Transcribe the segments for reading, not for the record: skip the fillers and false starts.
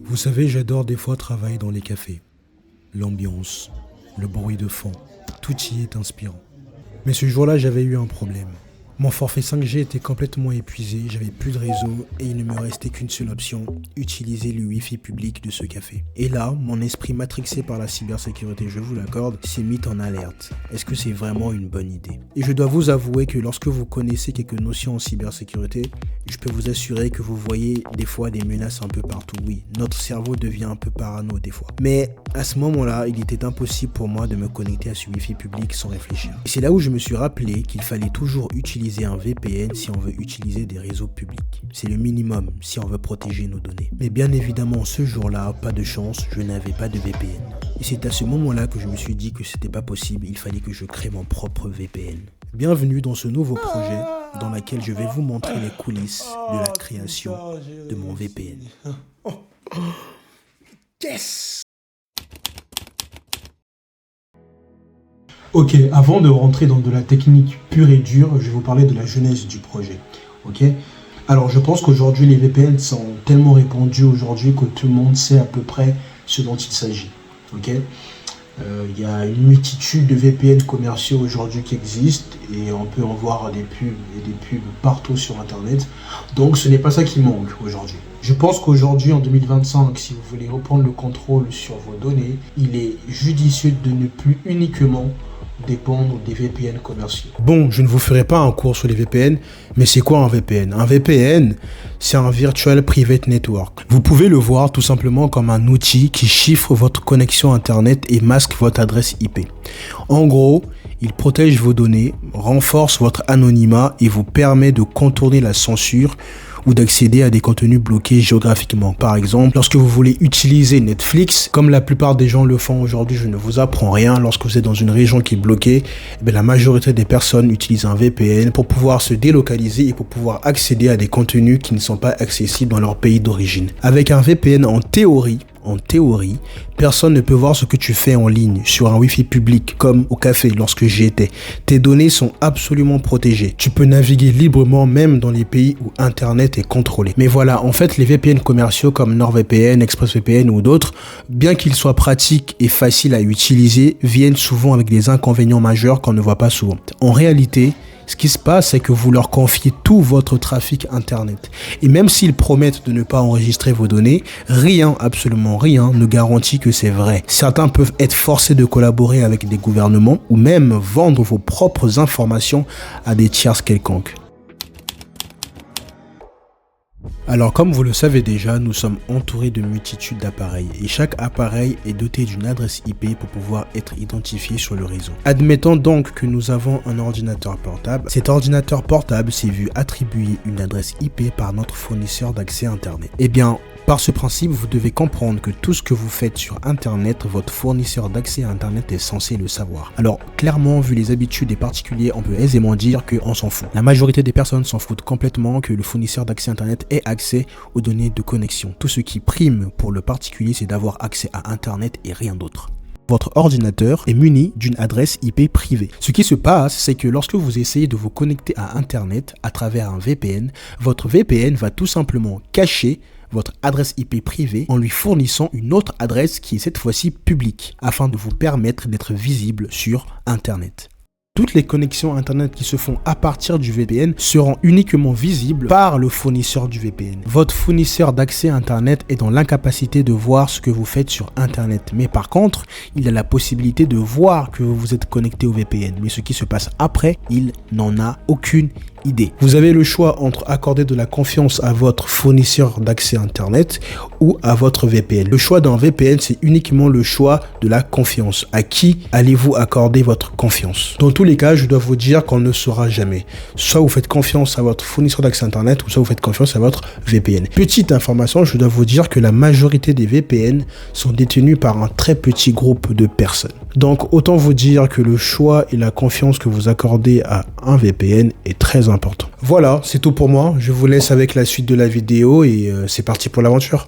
Vous savez, j'adore des fois travailler dans les cafés. L'ambiance, le bruit de fond, tout y est inspirant. Mais ce jour-là, j'avais eu un problème. Mon forfait 5G était complètement épuisé, j'avais plus de réseau et il ne me restait qu'une seule option, utiliser le Wi-Fi public de ce café. Et là, mon esprit matrixé par la cybersécurité, je vous l'accorde, s'est mis en alerte. Est-ce que c'est vraiment une bonne idée? Et je dois vous avouer que lorsque vous connaissez quelques notions en cybersécurité, je peux vous assurer que vous voyez des fois des menaces un peu partout. Oui, notre cerveau devient un peu parano des fois. Mais à ce moment-là, il était impossible pour moi de me connecter à ce Wi-Fi public sans réfléchir. Et c'est là où je me suis rappelé qu'il fallait toujours utiliser un VPN si on veut utiliser des réseaux publics. C'est le minimum si on veut protéger nos données. Mais bien évidemment, ce jour-là, pas de chance, je n'avais pas de VPN. Et c'est à ce moment-là que je me suis dit que c'était pas possible, il fallait que je crée mon propre VPN. Bienvenue dans ce nouveau projet dans lequel je vais vous montrer les coulisses de la création de mon VPN. Yes! Ok, avant de rentrer dans de la technique pure et dure, je vais vous parler de la genèse du projet. Ok? Alors, je pense qu'aujourd'hui, les VPN sont tellement répandus aujourd'hui que tout le monde sait à peu près ce dont il s'agit. Ok? Il y a une multitude de VPN commerciaux aujourd'hui qui existent et on peut en voir des pubs et des pubs partout sur Internet. Donc, ce n'est pas ça qui manque aujourd'hui. Je pense qu'aujourd'hui, en 2025, si vous voulez reprendre le contrôle sur vos données, il est judicieux de ne plus uniquement dépendre des VPN commerciaux. Bon, je ne vous ferai pas un cours sur les VPN, mais c'est quoi un VPN? Un VPN, c'est un Virtual Private Network. Vous pouvez le voir tout simplement comme un outil qui chiffre votre connexion Internet et masque votre adresse IP. En gros, il protège vos données, renforce votre anonymat et vous permet de contourner la censure ou d'accéder à des contenus bloqués géographiquement. Par exemple, lorsque vous voulez utiliser Netflix, comme la plupart des gens le font aujourd'hui, je ne vous apprends rien, lorsque vous êtes dans une région qui est bloquée, la majorité des personnes utilisent un VPN pour pouvoir se délocaliser et pour pouvoir accéder à des contenus qui ne sont pas accessibles dans leur pays d'origine. Avec un VPN, en théorie, personne ne peut voir ce que tu fais en ligne sur un Wi-Fi public comme au café lorsque j'y étais. Tes données sont absolument protégées. Tu peux naviguer librement même dans les pays où Internet est contrôlé. Mais voilà, en fait, les VPN commerciaux comme NordVPN, ExpressVPN ou d'autres, bien qu'ils soient pratiques et faciles à utiliser, viennent souvent avec des inconvénients majeurs qu'on ne voit pas souvent. En réalité, ce qui se passe, c'est que vous leur confiez tout votre trafic Internet. Et même s'ils promettent de ne pas enregistrer vos données, rien, absolument rien, ne garantit que c'est vrai. Certains peuvent être forcés de collaborer avec des gouvernements ou même vendre vos propres informations à des tierces quelconques. Alors comme vous le savez déjà, nous sommes entourés de multitudes d'appareils et chaque appareil est doté d'une adresse IP pour pouvoir être identifié sur le réseau. Admettons donc que nous avons un ordinateur portable. Cet ordinateur portable s'est vu attribuer une adresse IP par notre fournisseur d'accès Internet. Eh bien, par ce principe, vous devez comprendre que tout ce que vous faites sur Internet, votre fournisseur d'accès à Internet est censé le savoir. Alors, clairement, vu les habitudes des particuliers, on peut aisément dire qu'on s'en fout. La majorité des personnes s'en foutent complètement que le fournisseur d'accès Internet ait accès aux données de connexion. Tout ce qui prime pour le particulier, c'est d'avoir accès à Internet et rien d'autre. Votre ordinateur est muni d'une adresse IP privée. Ce qui se passe, c'est que lorsque vous essayez de vous connecter à Internet à travers un VPN, votre VPN va tout simplement cacher votre adresse IP privée en lui fournissant une autre adresse qui est cette fois-ci publique afin de vous permettre d'être visible sur Internet. Toutes les connexions Internet qui se font à partir du VPN seront uniquement visibles par le fournisseur du VPN. Votre fournisseur d'accès Internet est dans l'incapacité de voir ce que vous faites sur Internet. Mais par contre, il a la possibilité de voir que vous vous êtes connecté au VPN. Mais ce qui se passe après, il n'en a aucune idée. Vous avez le choix entre accorder de la confiance à votre fournisseur d'accès Internet ou à votre VPN. Le choix d'un VPN, c'est uniquement le choix de la confiance. À qui allez-vous accorder votre confiance? Dans tous les cas, je dois vous dire qu'on ne saura jamais. Soit vous faites confiance à votre fournisseur d'accès Internet ou soit vous faites confiance à votre VPN. Petite information, je dois vous dire que la majorité des VPN sont détenus par un très petit groupe de personnes. Donc autant vous dire que le choix et la confiance que vous accordez à un VPN est très important. Voilà, c'est tout pour moi. Je vous laisse avec la suite de la vidéo et c'est parti pour l'aventure.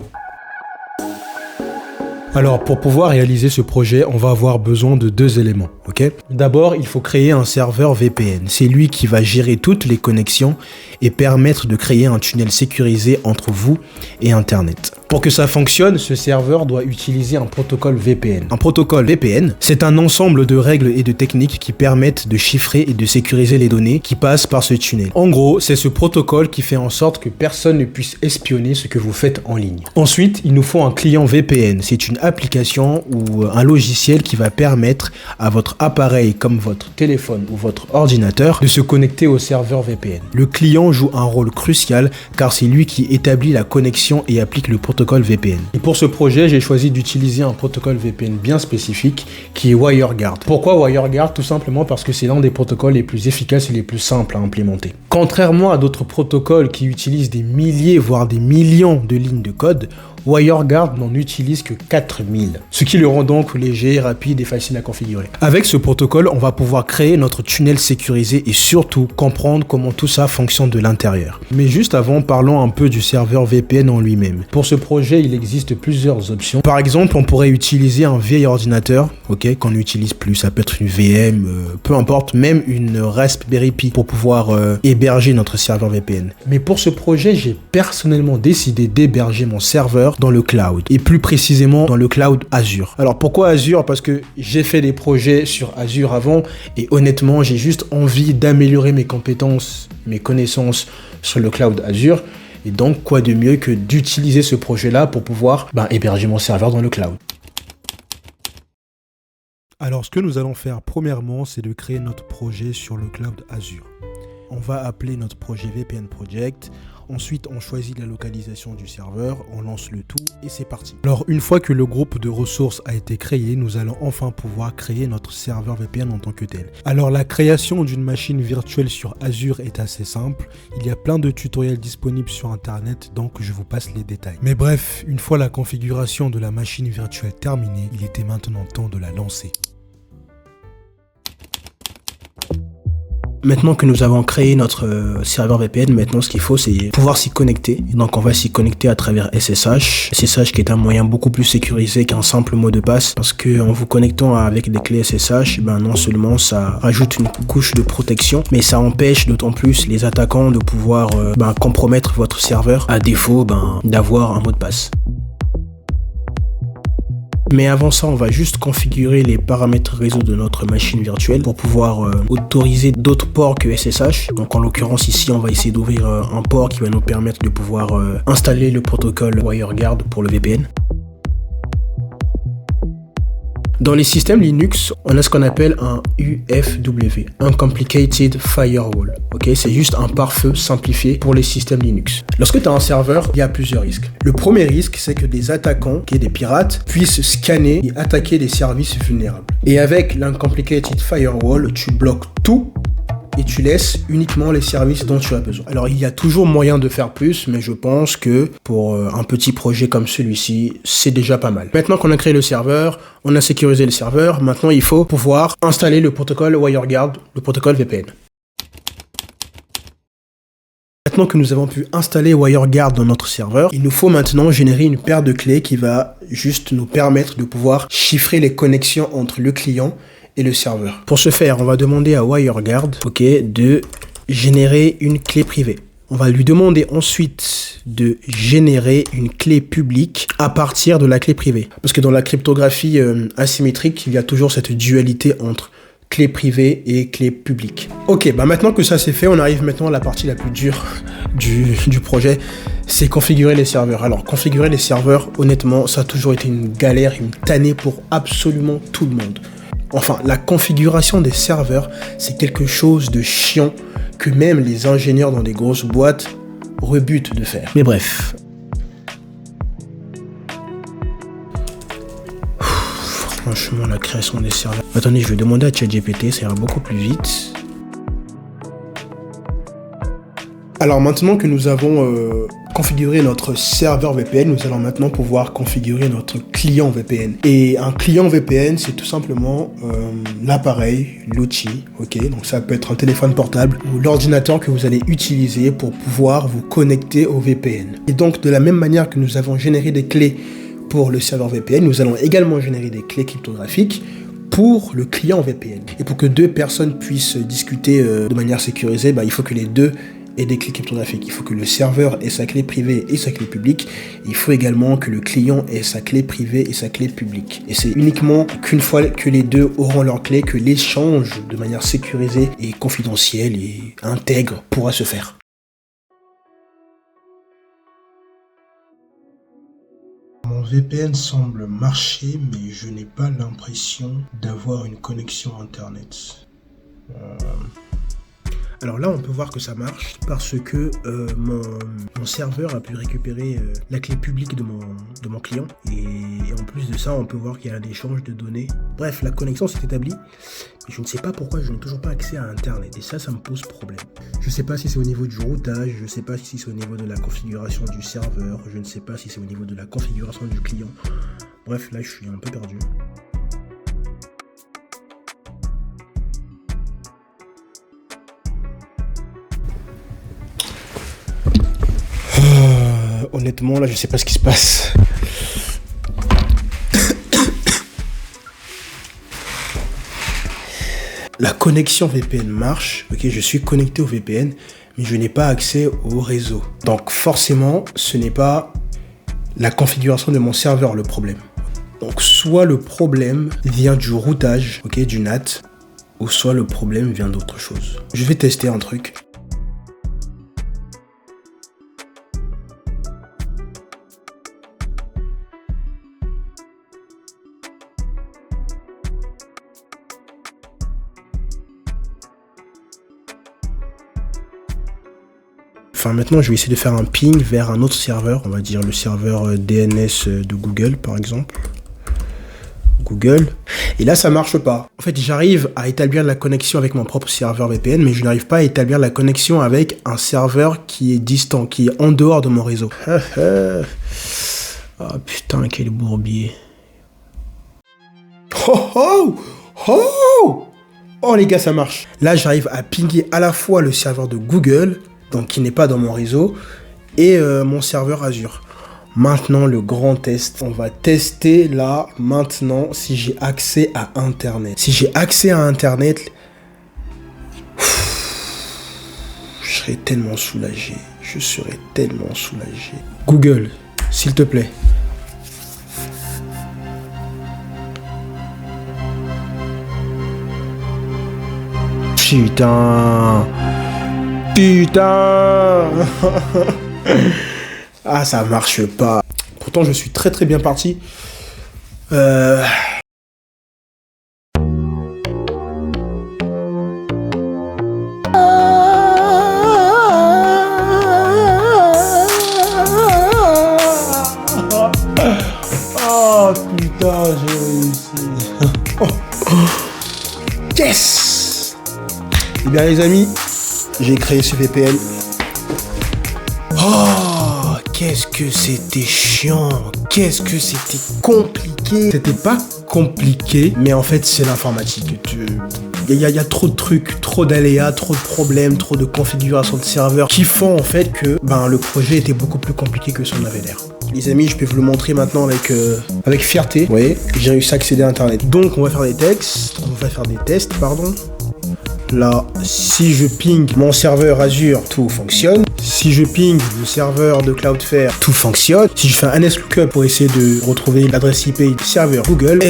Alors, pour pouvoir réaliser ce projet, on va avoir besoin de 2 éléments, ok? D'abord, il faut créer un serveur VPN. C'est lui qui va gérer toutes les connexions et permettre de créer un tunnel sécurisé entre vous et Internet. Pour que ça fonctionne, ce serveur doit utiliser un protocole VPN. Un protocole VPN, c'est un ensemble de règles et de techniques qui permettent de chiffrer et de sécuriser les données qui passent par ce tunnel. En gros, c'est ce protocole qui fait en sorte que personne ne puisse espionner ce que vous faites en ligne. Ensuite, il nous faut un client VPN. C'est une application ou un logiciel qui va permettre à votre appareil comme votre téléphone ou votre ordinateur de se connecter au serveur VPN. Le client joue un rôle crucial car c'est lui qui établit la connexion et applique le protocole VPN. Et pour ce projet, j'ai choisi d'utiliser un protocole VPN bien spécifique qui est WireGuard. Pourquoi WireGuard? Tout simplement parce que c'est l'un des protocoles les plus efficaces et les plus simples à implémenter. Contrairement à d'autres protocoles qui utilisent des milliers voire des millions de lignes de code, WireGuard n'en utilise que 4000, ce qui le rend donc léger, rapide et facile à configurer. Avec ce protocole, on va pouvoir créer notre tunnel sécurisé et surtout comprendre comment tout ça fonctionne de l'intérieur. Mais juste avant, parlons un peu du serveur VPN en lui-même. Pour ce projet, il existe plusieurs options. Par exemple, on pourrait utiliser un vieil ordinateur, ok, qu'on n'utilise plus, ça peut être une VM, peu importe, même une Raspberry Pi pour pouvoir héberger notre serveur VPN. Mais pour ce projet, j'ai personnellement décidé d'héberger mon serveur dans le cloud et plus précisément dans le cloud Azure. Alors pourquoi Azure? Parce que j'ai fait des projets sur Azure avant et honnêtement j'ai juste envie d'améliorer mes compétences, mes connaissances sur le cloud Azure et donc quoi de mieux que d'utiliser ce projet là pour pouvoir héberger mon serveur dans le cloud. Alors ce que nous allons faire premièrement, c'est de créer notre projet sur le cloud Azure. On va appeler notre projet VPN Project. Ensuite, on choisit la localisation du serveur, on lance le tout et c'est parti. Alors, une fois que le groupe de ressources a été créé, nous allons enfin pouvoir créer notre serveur VPN en tant que tel. Alors, la création d'une machine virtuelle sur Azure est assez simple. Il y a plein de tutoriels disponibles sur Internet, donc je vous passe les détails. Mais bref, une fois la configuration de la machine virtuelle terminée, il était maintenant temps de la lancer. Maintenant que nous avons créé notre serveur VPN, maintenant ce qu'il faut c'est pouvoir s'y connecter. Et donc on va s'y connecter à travers SSH. SSH qui est un moyen beaucoup plus sécurisé qu'un simple mot de passe. Parce que en vous connectant avec des clés SSH, non seulement ça rajoute une couche de protection, mais ça empêche d'autant plus les attaquants de pouvoir compromettre votre serveur à défaut d'avoir un mot de passe. Mais avant ça, on va juste configurer les paramètres réseau de notre machine virtuelle pour pouvoir autoriser d'autres ports que SSH. Donc en l'occurrence ici, on va essayer d'ouvrir un port qui va nous permettre de pouvoir installer le protocole WireGuard pour le VPN. Dans les systèmes Linux, on a ce qu'on appelle un UFW, Uncomplicated Firewall. Ok, c'est juste un pare-feu simplifié pour les systèmes Linux. Lorsque tu as un serveur, il y a plusieurs risques. Le premier risque, c'est que des attaquants, des pirates, puissent scanner et attaquer des services vulnérables. Et avec l'Uncomplicated Firewall, tu bloques tout et tu laisses uniquement les services dont tu as besoin. Alors il y a toujours moyen de faire plus, mais je pense que pour un petit projet comme celui-ci, c'est déjà pas mal. Maintenant qu'on a créé le serveur, on a sécurisé le serveur, maintenant il faut pouvoir installer le protocole WireGuard, le protocole VPN. Maintenant que nous avons pu installer WireGuard dans notre serveur, il nous faut maintenant générer une paire de clés qui va juste nous permettre de pouvoir chiffrer les connexions entre le client et le serveur. Pour ce faire, on va demander à WireGuard de générer une clé privée. On va lui demander ensuite de générer une clé publique à partir de la clé privée. Parce que dans la cryptographie asymétrique, il y a toujours cette dualité entre clé privée et clé publique. Ok, maintenant que ça c'est fait, on arrive maintenant à la partie la plus dure du projet, c'est configurer les serveurs. Alors configurer les serveurs, honnêtement, ça a toujours été une galère, une tannée pour absolument tout le monde. Enfin, la configuration des serveurs, c'est quelque chose de chiant que même les ingénieurs dans des grosses boîtes rebutent de faire. Mais bref. Franchement, la création des serveurs... Attendez, je vais demander à ChatGPT, ça ira beaucoup plus vite. Alors maintenant que nous avons configuré notre serveur VPN, nous allons maintenant pouvoir configurer notre client VPN. Et un client VPN, c'est tout simplement l'appareil, l'outil, ok? Donc ça peut être un téléphone portable ou l'ordinateur que vous allez utiliser pour pouvoir vous connecter au VPN. Et donc de la même manière que nous avons généré des clés pour le serveur VPN, nous allons également générer des clés cryptographiques pour le client VPN. Et pour que deux personnes puissent discuter de manière sécurisée, il faut que les deux aient des clés cryptographiques. Il faut que le serveur ait sa clé privée et sa clé publique. Il faut également que le client ait sa clé privée et sa clé publique. Et c'est uniquement qu'une fois que les deux auront leur clé que l'échange de manière sécurisée et confidentielle et intègre pourra se faire. Mon VPN semble marcher, mais je n'ai pas l'impression d'avoir une connexion Internet. Alors là, on peut voir que ça marche parce que mon serveur a pu récupérer la clé publique de mon client. Et en plus de ça, on peut voir qu'il y a un échange de données. Bref, la connexion s'est établie. Mais je ne sais pas pourquoi je n'ai toujours pas accès à Internet. Et ça me pose problème. Je ne sais pas si c'est au niveau du routage, je ne sais pas si c'est au niveau de la configuration du serveur, je ne sais pas si c'est au niveau de la configuration du client. Bref, là, je suis un peu perdu. Honnêtement, là, je sais pas ce qui se passe. La connexion VPN marche. Ok, je suis connecté au VPN, mais je n'ai pas accès au réseau. Donc forcément, ce n'est pas la configuration de mon serveur le problème. Donc soit le problème vient du routage, ok, du NAT, ou soit le problème vient d'autre chose. Je vais tester un truc. Enfin, maintenant, je vais essayer de faire un ping vers un autre serveur, on va dire le serveur DNS de Google, par exemple. Google. Et là, ça marche pas. En fait, j'arrive à établir la connexion avec mon propre serveur VPN, mais je n'arrive pas à établir la connexion avec un serveur qui est distant, qui est en dehors de mon réseau. Ah putain, quel bourbier. Oh les gars, ça marche. Là, j'arrive à pinguer à la fois le serveur de Google, donc qui n'est pas dans mon réseau, et mon serveur Azure. Maintenant, le grand test. On va tester là, maintenant, si j'ai accès à Internet. Si j'ai accès à Internet, je serais tellement soulagé. Je serais tellement soulagé. Google, s'il te plaît. Putain. Ah, ça marche pas. Pourtant, je suis très très bien parti. Oh putain, j'ai réussi. Yes. Eh bien les amis, j'ai créé ce VPN. Oh, qu'est-ce que c'était chiant. Qu'est-ce que c'était compliqué. C'était pas compliqué, mais en fait, c'est l'informatique. Il y a trop de trucs, trop d'aléas, trop de problèmes, trop de configurations de serveurs qui font en fait que le projet était beaucoup plus compliqué que ce qu'on avait l'air. Les amis, je peux vous le montrer maintenant avec fierté. Vous voyez, j'ai réussi à accéder à Internet. Donc, on va faire des tests, pardon. Là, si je ping mon serveur Azure, tout fonctionne. Si je ping le serveur de Cloudflare, tout fonctionne. Si je fais un NSLookup pour essayer de retrouver l'adresse IP du serveur Google,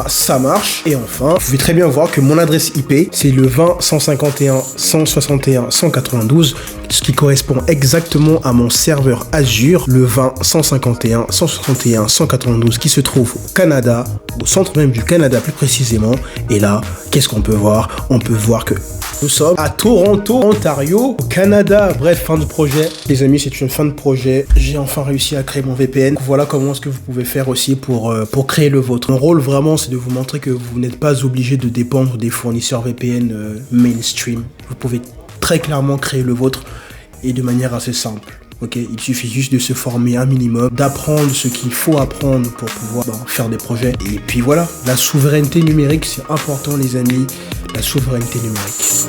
ça marche. Et enfin, vous pouvez très bien voir que mon adresse IP, c'est le 20.161.161.192, ce qui correspond exactement à mon serveur Azure, le 20.161.161.192, qui se trouve au Canada, au centre même du Canada plus précisément. Et là, qu'est-ce qu'on peut voir? On peut voir que nous sommes à Toronto, Ontario, au Canada. Bref, fin de projet. Les amis, c'est une fin de projet. J'ai enfin réussi à créer mon VPN. Voilà comment est-ce que vous pouvez faire aussi pour créer le vôtre. Mon rôle vraiment, c'est de vous montrer que vous n'êtes pas obligé de dépendre des fournisseurs VPN mainstream. Vous pouvez très clairement créer le vôtre et de manière assez simple. Ok, il suffit juste de se former un minimum, d'apprendre ce qu'il faut apprendre pour pouvoir faire des projets. Et puis voilà, la souveraineté numérique, c'est important les amis, la souveraineté numérique.